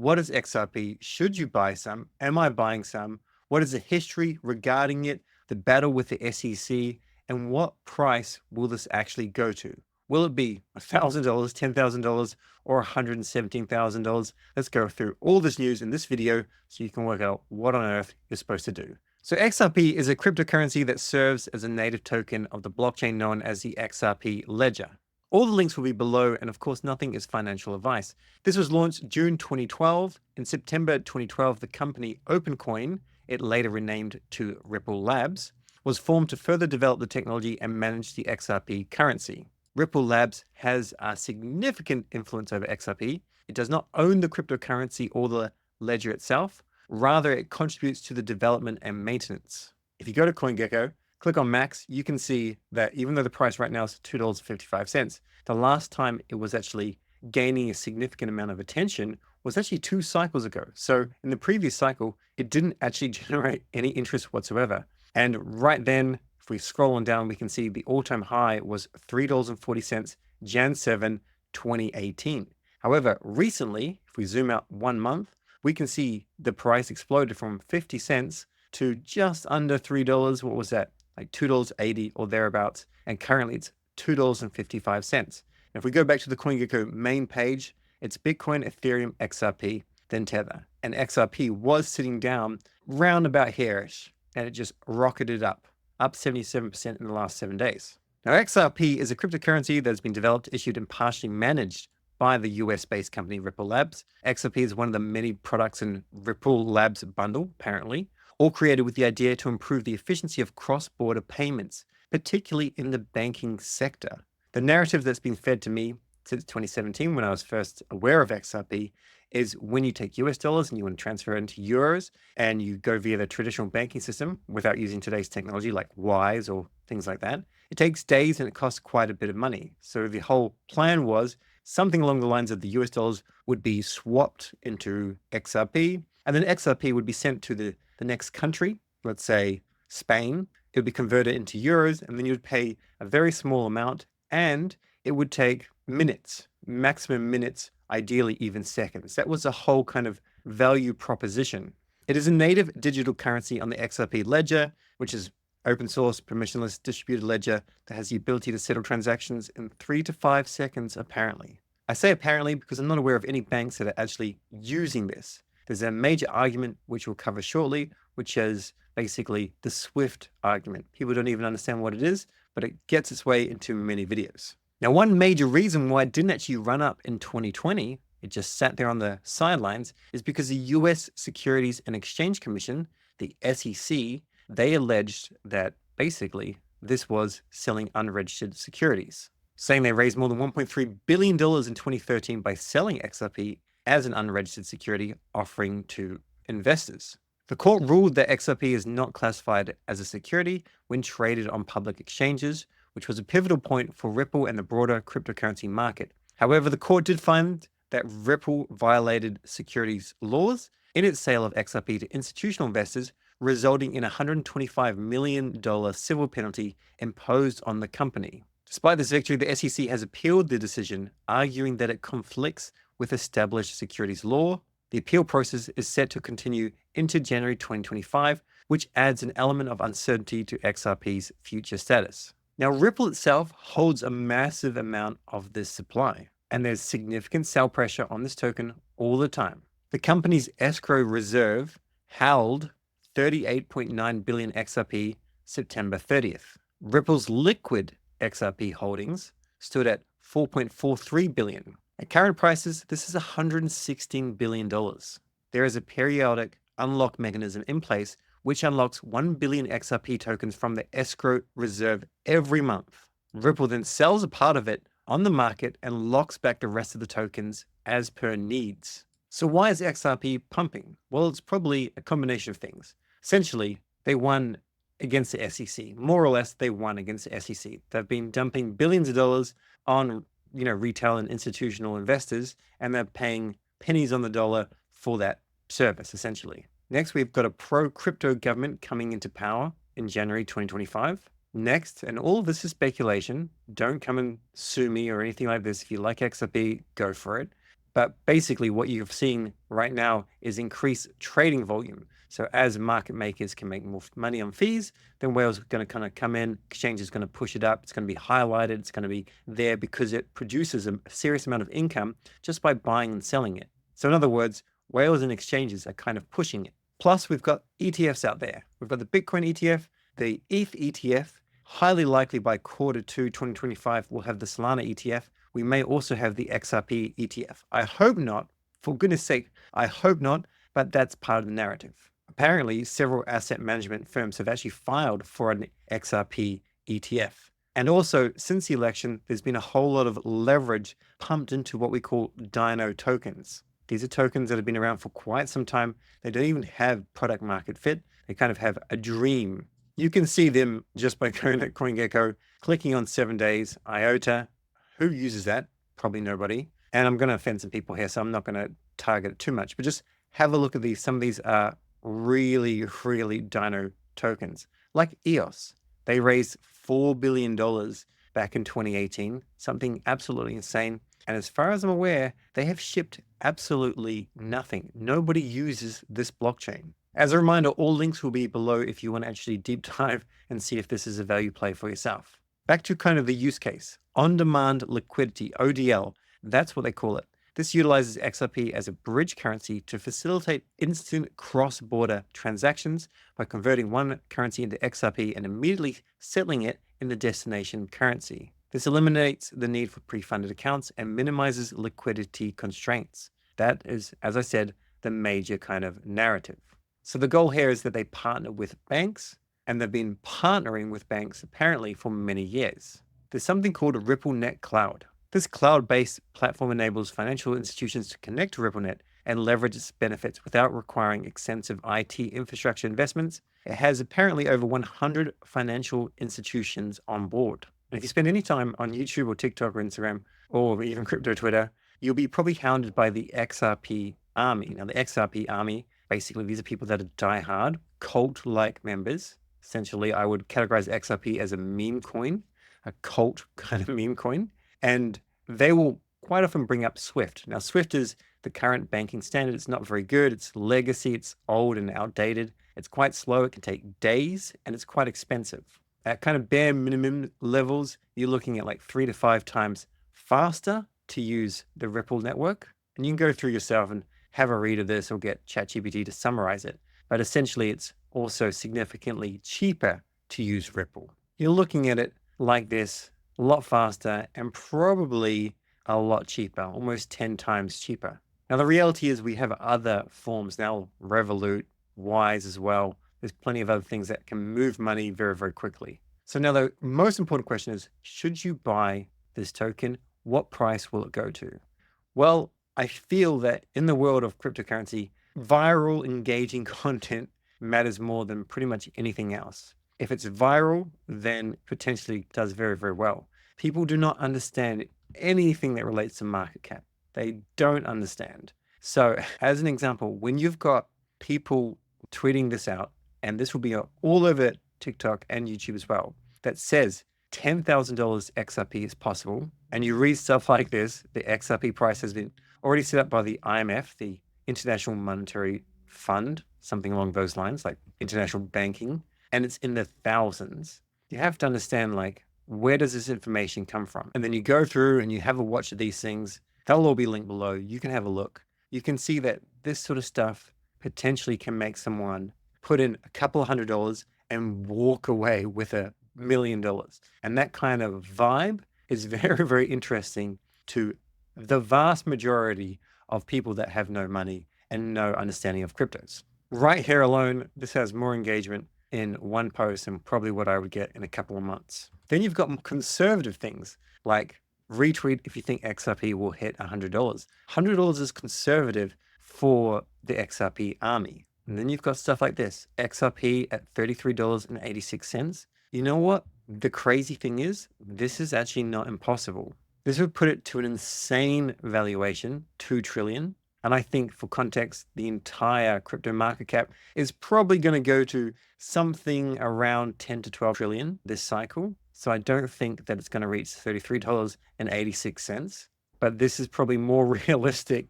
What is XRP? Should you buy some? Am I buying some? What is the history regarding it? The battle with the SEC? And what price will this actually go to? Will it be $1,000, $10,000, or $117,000? Let's go through all this news in this video so you can work out what on earth you're supposed to do. So XRP is a cryptocurrency that serves as a native token of the blockchain known as the XRP ledger. All the links will be below, and of course, nothing is financial advice. This was launched June 2012. In September 2012, the company OpenCoin, it later renamed to Ripple Labs, was formed to further develop the technology and manage the XRP currency. Ripple Labs has a significant influence over XRP. It does not own the cryptocurrency or the ledger itself. Rather, it contributes to the development and maintenance. If you go to CoinGecko, click on Max, you can see that even though the price right now is $2.55, the last time it was actually gaining a significant amount of attention was actually 2 cycles ago. So in the previous cycle, it didn't actually generate any interest whatsoever. And right then, if we scroll on down, we can see the all-time high was $3.40, Jan 7, 2018. However, recently, if we zoom out 1 month, we can see the price exploded from 50 cents to just under $3. What was that? Like $2.80 or thereabouts. And currently it's $2.55. And if we go back to the CoinGecko main page, it's Bitcoin, Ethereum, XRP, then Tether. And XRP was sitting down round about here-ish, and it just rocketed up 77% in the last 7 days. Now, XRP is a cryptocurrency that has been developed, issued, and partially managed by the US-based company Ripple Labs. XRP is one of the many products in Ripple Labs bundle, apparently, all created with the idea to improve the efficiency of cross-border payments, particularly in the banking sector. The narrative that's been fed to me since 2017, when I was first aware of XRP, is when you take US dollars and you want to transfer it into euros and you go via the traditional banking system without using today's technology like Wise or things like that, it takes days and it costs quite a bit of money. So the whole plan was something along the lines of the US dollars would be swapped into XRP, and then XRP would be sent to the next country, let's say Spain. It would be converted into euros, and then you would pay a very small amount, and it would take minutes, maximum minutes, ideally even seconds. That was the whole kind of value proposition. It is a native digital currency on the XRP ledger, which is open source, permissionless, distributed ledger that has the ability to settle transactions in 3 to 5 seconds, apparently. I say apparently because I'm not aware of any banks that are actually using this. There's a major argument, which we'll cover shortly, which is basically the Swift argument. People don't even understand what it is, but it gets its way into many videos. Now, one major reason why it didn't actually run up in 2020, it just sat there on the sidelines, is because the US Securities and Exchange Commission, the SEC, they alleged that basically this was selling unregistered securities, saying they raised more than $1.3 billion in 2013 by selling XRP as an unregistered security offering to investors. The court ruled that XRP is not classified as a security when traded on public exchanges, which was a pivotal point for Ripple and the broader cryptocurrency market. However, the court did find that Ripple violated securities laws in its sale of XRP to institutional investors, resulting in a $125 million civil penalty imposed on the company. Despite this victory, the SEC has appealed the decision, arguing that it conflicts with established securities law. The appeal process is set to continue into January 2025, which adds an element of uncertainty to XRP's future status. Now, Ripple itself holds a massive amount of this supply, and there's significant sell pressure on this token all the time. The company's escrow reserve held 38.9 billion XRP September 30th. Ripple's liquid XRP holdings stood at 4.43 billion. At current prices, this is $116 billion. There is a periodic unlock mechanism in place which unlocks 1 billion XRP tokens from the escrow reserve every month. Ripple then sells a part of it on the market and locks back the rest of the tokens as per needs. So why is XRP pumping? Well, it's probably a combination of things. Essentially, they won against the SEC. More or less, they won against the SEC. They've been dumping billions of dollars on retail and institutional investors, and they're paying pennies on the dollar for that service, essentially. Next, we've got a pro-crypto government coming into power in January 2025. Next, and all of this is speculation, don't come and sue me or anything like this. If you like XRP, go for it. But basically what you've seen right now is increased trading volume. So as market makers can make more money on fees, then whales are going to kind of come in, exchange is going to push it up, it's going to be highlighted, it's going to be there because it produces a serious amount of income just by buying and selling it. So in other words, whales and exchanges are kind of pushing it. Plus, we've got ETFs out there. We've got the Bitcoin ETF, the ETH ETF. Highly likely by Q2 2025, we'll have the Solana ETF. We may also have the XRP ETF. I hope not. For goodness sake, I hope not, but that's part of the narrative. Apparently, several asset management firms have actually filed for an XRP ETF. And also, since the election, there's been a whole lot of leverage pumped into what we call dino tokens. These are tokens that have been around for quite some time. They don't even have product market fit. They kind of have a dream. You can see them just by going to CoinGecko, clicking on 7 days, IOTA. Who uses that? Probably nobody. And I'm going to offend some people here, so I'm not going to target it too much, but just have a look at these. Some of these are really, really dino tokens, like EOS. They raised $4 billion back in 2018, something absolutely insane. And as far as I'm aware, they have shipped absolutely nothing. Nobody uses this blockchain. As a reminder, all links will be below if you want to actually deep dive and see if this is a value play for yourself. Back to kind of the use case, on-demand liquidity, ODL, that's what they call it. This utilizes XRP as a bridge currency to facilitate instant cross-border transactions by converting one currency into XRP and immediately settling it in the destination currency. This eliminates the need for pre-funded accounts and minimizes liquidity constraints. That is, as I said, the major kind of narrative. So the goal here is that they partner with banks, and they've been partnering with banks apparently for many years. There's something called a RippleNet Cloud. This cloud-based platform enables financial institutions to connect to RippleNet and leverage its benefits without requiring extensive IT infrastructure investments. It has apparently over 100 financial institutions on board. And if you spend any time on YouTube or TikTok or Instagram or even crypto Twitter, you'll be probably hounded by the XRP army. Now, the XRP army, basically, these are people that are diehard, cult-like members. Essentially, I would categorize XRP as a meme coin, a cult kind of meme coin. And they will quite often bring up Swift. Now, Swift is the current banking standard. It's not very good. It's legacy. It's old and outdated. It's quite slow. It can take days, and it's quite expensive. At kind of bare minimum levels, you're looking at like 3 to 5 times faster to use the Ripple network. And you can go through yourself and have a read of this or get ChatGPT to summarize it. But essentially, it's also significantly cheaper to use Ripple. You're looking at it like this, a lot faster and probably a lot cheaper, almost 10 times cheaper. Now, the reality is we have other forms now, Revolut, Wise as well. There's plenty of other things that can move money very, very quickly. So now the most important question is, should you buy this token? What price will it go to? Well, I feel that in the world of cryptocurrency, viral, engaging content matters more than pretty much anything else. If it's viral, then potentially does very, very well. People do not understand anything that relates to market cap. They don't understand. So as an example, when you've got people tweeting this out, and this will be all over TikTok and YouTube as well, that says $10,000 XRP is possible, and you read stuff like this, the XRP price has been already set up by the IMF, the International Monetary Fund, something along those lines, like international banking, and it's in the thousands. You have to understand, like, where does this information come from? And then you go through and you have a watch of these things. They'll all be linked below. You can have a look. You can see that this sort of stuff potentially can make someone put in a couple of $100 and walk away with $1 million. And that kind of vibe is very, very interesting to the vast majority of people that have no money and no understanding of cryptos. Right here alone, this has more engagement in one post than probably what I would get in a couple of months. Then you've got conservative things like retweet if you think XRP will hit $100. $100 is conservative for the XRP army. And then you've got stuff like this, XRP at $33.86. You know what? The crazy thing is, this is actually not impossible. This would put it to an insane valuation, 2 trillion. And I think for context, the entire crypto market cap is probably going to go to something around 10 to 12 trillion this cycle. So I don't think that it's going to reach $33.86. but this is probably more realistic,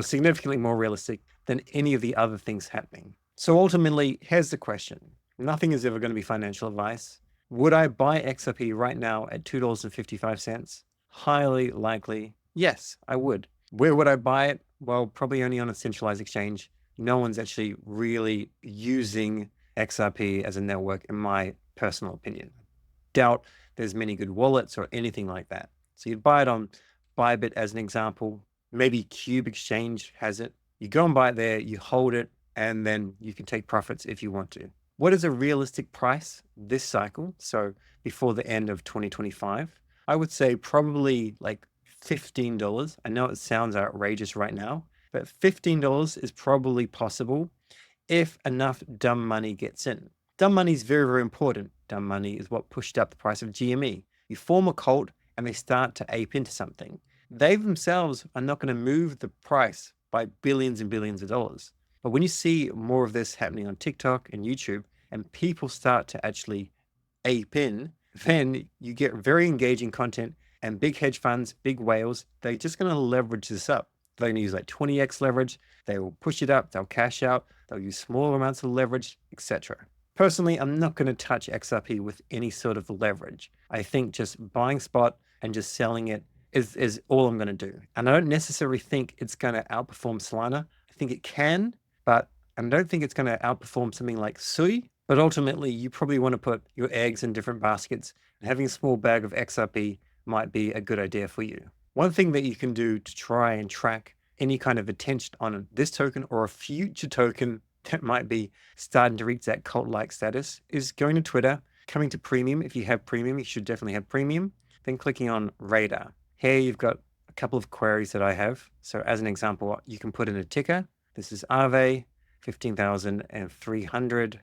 significantly more realistic than any of the other things happening. So ultimately, here's the question. Nothing is ever going to be financial advice. Would I buy XRP right now at $2.55? Highly likely, yes, I would. Where would I buy it? Well, probably only on a centralized exchange. No one's actually really using XRP as a network, in my personal opinion. Doubt there's many good wallets or anything like that. So you'd buy it on Bybit as an example. Maybe Cube Exchange has it. You go and buy it there, you hold it, and then you can take profits if you want to. What is a realistic price this cycle? So before the end of 2025, I would say probably like $15. I know it sounds outrageous right now, but $15 is probably possible if enough dumb money gets in. Dumb money is very, very important. Dumb money is what pushed up the price of GME. You form a cult and they start to ape into something. They themselves are not going to move the price by billions and billions of dollars. But when you see more of this happening on TikTok and YouTube, and people start to actually ape in, then you get very engaging content, and big hedge funds, big whales, they're just going to leverage this up. They're going to use like 20x leverage. They will push it up. They'll cash out. They'll use smaller amounts of leverage, etc. Personally, I'm not going to touch XRP with any sort of leverage. I think just buying spot and just selling it is all I'm going to do. And I don't necessarily think it's going to outperform Solana. I think it can, but I don't think it's going to outperform something like Sui. But ultimately, you probably want to put your eggs in different baskets, and having a small bag of XRP might be a good idea for you. One thing that you can do to try and track any kind of attention on this token or a future token that might be starting to reach that cult-like status is going to Twitter, coming to premium. If you have premium, you should definitely have premium. Then clicking on radar. Here you've got a couple of queries that I have. So as an example, you can put in a ticker. This is Aave, 15,300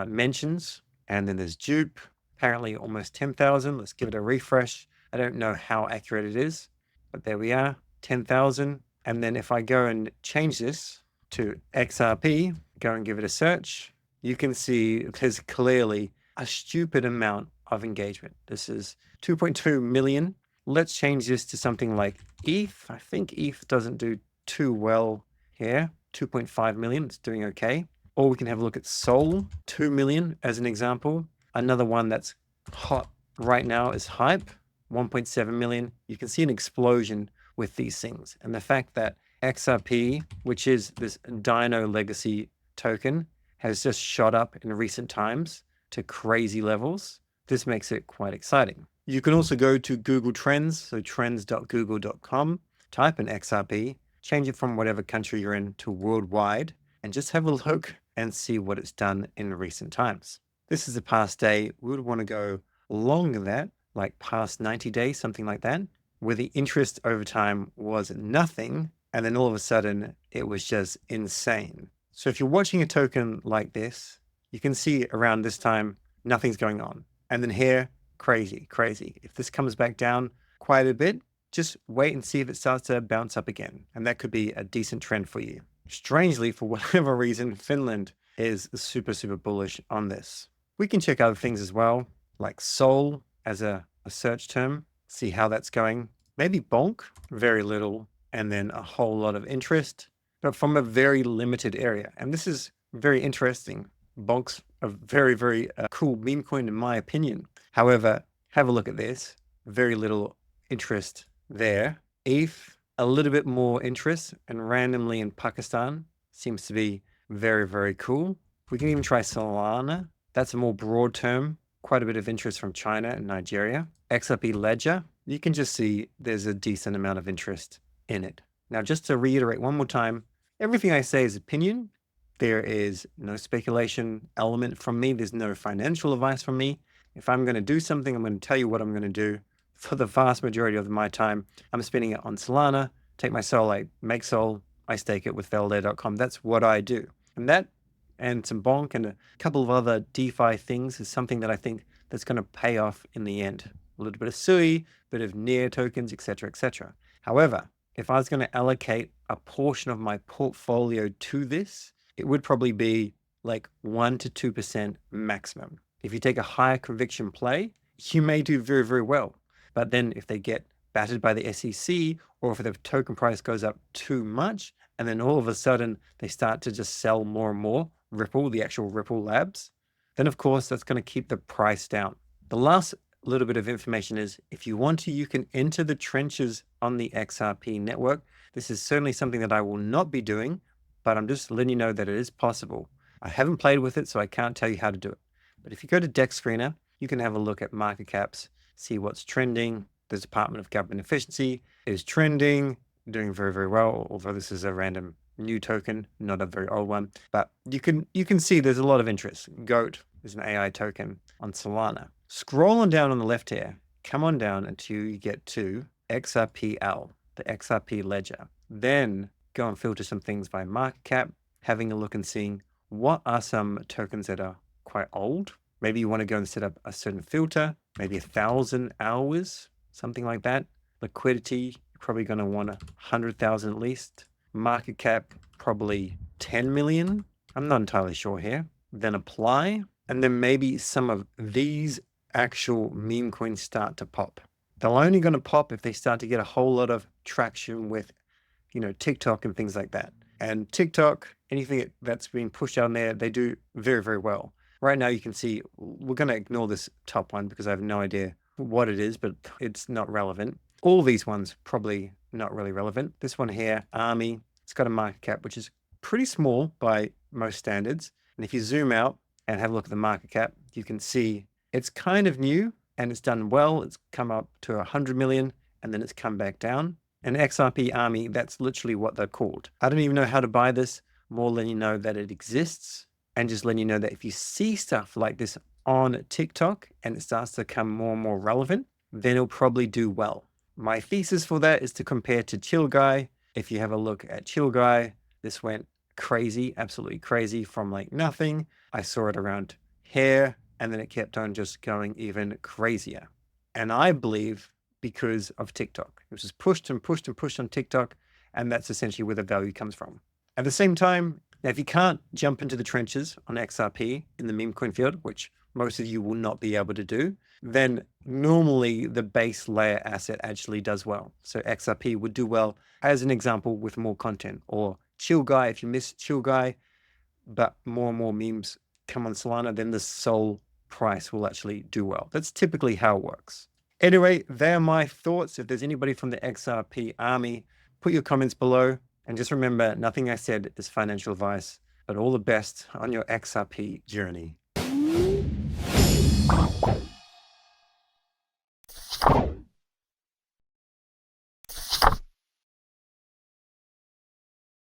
mentions. And then there's dupe, apparently almost 10,000. Let's give it a refresh. I don't know how accurate it is, but there we are, 10,000. And then if I go and change this to XRP, go and give it a search, you can see there's clearly a stupid amount of engagement. This is 2.2 million. Let's change this to something like ETH. I think ETH doesn't do too well here. 2.5 million, it's doing okay. Or we can have a look at Sol, 2 million as an example. Another one that's hot right now is Hype, 1.7 million. You can see an explosion with these things. And the fact that XRP, which is this Dino legacy token, has just shot up in recent times to crazy levels. This makes it quite exciting. You can also go to Google Trends, so trends.google.com, type in XRP, change it from whatever country you're in to worldwide, and just have a look and see what it's done in recent times. This is the past day. We would want to go longer than that, like past 90 days, something like that, where the interest over time was nothing, and then all of a sudden it was just insane. So if you're watching a token like this, you can see around this time, nothing's going on. And then here, crazy. If this comes back down quite a bit, just wait and see if it starts to bounce up again. And that could be a decent trend for you. Strangely, for whatever reason, Finland is super, super bullish on this. We can check other things as well, like Sol as a search term, see how that's going. Maybe Bonk, very little, and then a whole lot of interest, but from a very limited area. And this is very interesting. Bonk's a very, very cool meme coin in my opinion. However, have a look at this. Very little interest there. ETH, a little bit more interest, and randomly in Pakistan seems to be very, very cool. We can even try Solana. That's a more broad term. Quite a bit of interest from China and Nigeria. XRP Ledger, you can just see there's a decent amount of interest in it. Now, just to reiterate one more time, everything I say is opinion. There is no speculation element from me. There's no financial advice from me. If I'm going to do something, I'm going to tell you what I'm going to do. For the vast majority of my time, I'm spending it on Solana. Take my Sol, I make Sol, I stake it with Validator.com. That's what I do. And that and some Bonk and a couple of other DeFi things is something that I think that's going to pay off in the end. A little bit of Sui, a bit of NEAR tokens, etc., etc. However, if I was going to allocate a portion of my portfolio to this, it would probably be like 1 to 2% maximum. If you take a higher conviction play, you may do very, very well. But then if they get battered by the SEC, or if the token price goes up too much, and then all of a sudden they start to just sell more and more Ripple, the actual Ripple Labs, then of course that's going to keep the price down. The last little bit of information is if you want to, you can enter the trenches on the XRP network. This is certainly something that I will not be doing, but I'm just letting you know that it is possible. I haven't played with it, so I can't tell you how to do it. But if you go to Dex Screener, you can have a look at market caps, see what's trending. The Department of Government Efficiency is trending, doing very, very well, although this is a random new token, not a very old one. But you can see there's a lot of interest. GOAT is an AI token on Solana. Scroll on down on the left here, come on down until you get to XRPL, the XRP ledger. Then go and filter some things by market cap, having a look and seeing what are some tokens that are quite old. Maybe you want to go and set up a certain filter, maybe 1,000 hours, something like that. Liquidity, you're probably going to want 100,000 at least. Market cap, probably 10 million. I'm not entirely sure here. Then apply. And then maybe some of these actual meme coins start to pop. They're only going to pop if they start to get a whole lot of traction with, TikTok and things like that. And TikTok, anything that's being pushed out there, they do very, very well. Right now, you can see, we're going to ignore this top one because I have no idea what it is, but it's not relevant. All these ones probably not really relevant. This one here, Army, it's got a market cap, which is pretty small by most standards. And if you zoom out and have a look at the market cap, you can see it's kind of new and it's done well. It's come up to 100 million and then it's come back down. And XRP Army, that's literally what they're called. I don't even know how to buy this, more letting you know that it exists and just letting you know that if you see stuff like this on TikTok and it starts to become more and more relevant, then it'll probably do well. My thesis for that is to compare to Chill Guy. If you have a look at Chill Guy, this went crazy, absolutely crazy from like nothing. I saw it around here and then it kept on just going even crazier. And I believe because of TikTok, it was just pushed and pushed and pushed on TikTok. And that's essentially where the value comes from. At the same time, now, if you can't jump into the trenches on XRP in the meme coin field, which most of you will not be able to do, then normally the base layer asset actually does well. So XRP would do well as an example with more content, or Chill Guy, if you miss Chill Guy, but more and more memes come on Solana, then the Sol price will actually do well. That's typically how it works. Anyway, they're my thoughts. If there's anybody from the XRP army, put your comments below. And just remember, nothing I said is financial advice, but all the best on your XRP journey.